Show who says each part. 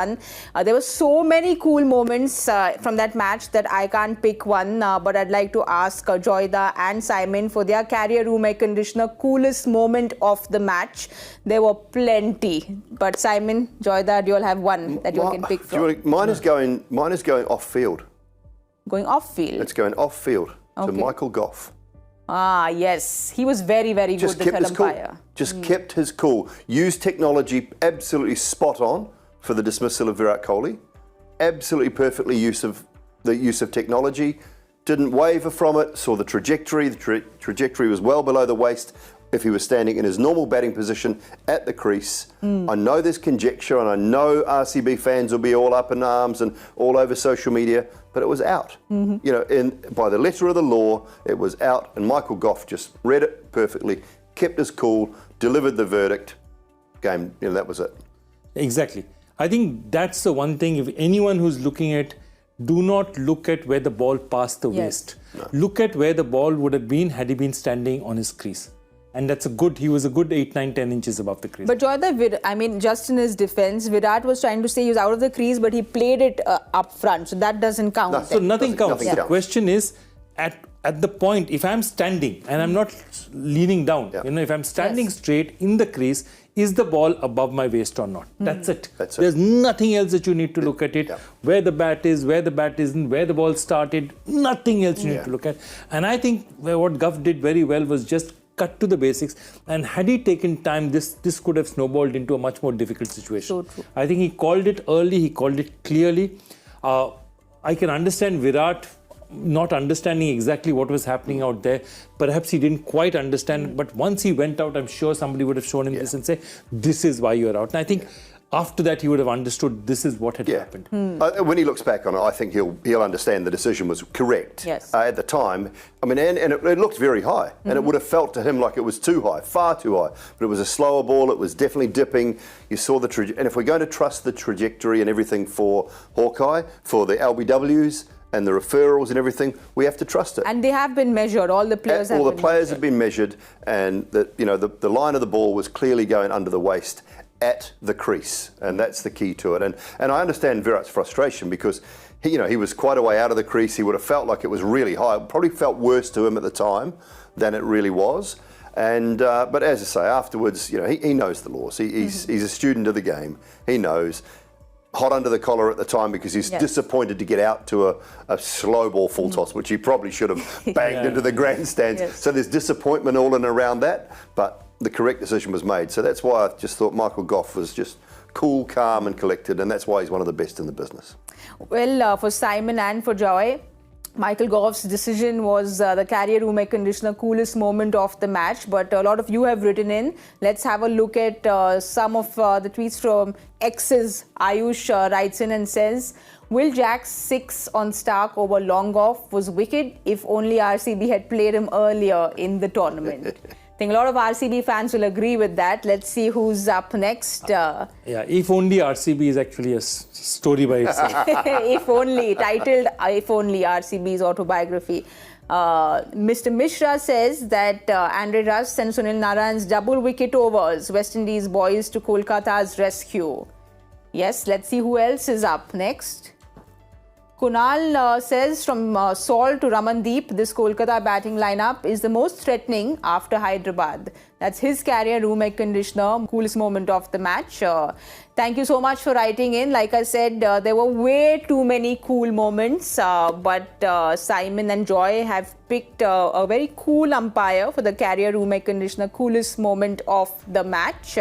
Speaker 1: There were so many cool moments from that match that I can't pick one, but I'd like to ask Joyda and Simon for their career room air conditioner coolest moment of the match. There were plenty, but Simon, Joyda, do you all have one that you can pick from?
Speaker 2: Mine is going off field.
Speaker 1: Going off field?
Speaker 2: It's going off field to Michael Goff.
Speaker 1: Ah, yes. He was very, very good, the third umpire.
Speaker 2: Just kept his cool. Used technology absolutely spot on for the dismissal of Virat Kohli. Absolutely perfectly use of technology. Didn't waver from it, saw the trajectory. The trajectory was well below the waist if he was standing in his normal batting position at the crease. I know there's conjecture and I know RCB fans will be all up in arms and all over social media, but it was out. You know, by the letter of the law, it was out, and Michael Goff just read it perfectly, kept his cool, delivered the verdict. Game, you know, that was it.
Speaker 3: Exactly. I think that's the one thing, if anyone who's looking at, do not look at where the ball passed the waist. No. Look at where the ball would have been had he been standing on his crease. And he was a good 8, 9, 10 inches above the crease.
Speaker 1: But Joyda, I mean, just in his defense, Virat was trying to say he was out of the crease, but he played it up front. So that doesn't count.
Speaker 3: No, so nothing counts. The question is, at the point, if I'm standing and I'm not leaning down, you know, if I'm standing straight in the crease, is the ball above my waist or not? That's it. There's nothing else that you need to look at it. Where the bat is, where the bat isn't, where the ball started, nothing else you need to look at. And I think what Goff did very well was just cut to the basics, and had he taken time, this could have snowballed into a much more difficult situation.
Speaker 1: So true.
Speaker 3: I think he called it early, he called it clearly. I can understand Virat not understanding exactly what was happening out there. Perhaps he didn't quite understand, but once he went out, I'm sure somebody would have shown him this and say, this is why you're out. And I think after that, he would have understood this is what had happened.
Speaker 2: When he looks back on it, I think he'll understand the decision was correct at the time. I mean, and it looked very high, and it would have felt to him like it was too high, far too high. But it was a slower ball. It was definitely dipping. You saw the trajectory, and if we're going to trust the trajectory and everything for Hawkeye, for the LBWs and the referrals and everything, we have to trust it.
Speaker 1: And they have been measured. All the players have been measured.
Speaker 2: All the players have been measured, and the line of the ball was clearly going under the waist at the crease, and that's the key to it. And I understand Virat's frustration because he was quite a way out of the crease. He would have felt like it was really high. It probably felt worse to him at the time than it really was. And but as I say, afterwards, he knows the laws. He's a student of the game. He knows. Hot under the collar at the time because he's disappointed to get out to a slow ball full toss, which he probably should have banged into the grandstands. So there's disappointment all in around that, but the correct decision was made. So that's why I just thought Michael Goff was just cool, calm and collected, and that's why he's one of the best in the business.
Speaker 1: Well, for Simon and for Joy, Michael Goff's decision was the career room air conditioner coolest moment of the match, but a lot of you have written in. Let's have a look at some of the tweets from X's. Ayush writes in and says, Will Jack's 6 on Stark over long off was wicked if only RCB had played him earlier in the tournament. I think a lot of RCB fans will agree with that. Let's see who's up next.
Speaker 3: If only RCB is actually a story by itself.
Speaker 1: If only, titled If Only, RCB's autobiography. Mr. Mishra says that Andre Russ and Sunil Narayan's double wicket overs, West Indies boys to Kolkata's rescue. Yes, let's see who else is up next. Kunal says from Saul to Ramandeep, this Kolkata batting lineup is the most threatening after Hyderabad. That's his career room air conditioner, coolest moment of the match. Thank you so much for writing in. Like I said, there were way too many cool moments, but Simon and Joy have picked a very cool umpire for the career room air conditioner coolest moment of the match.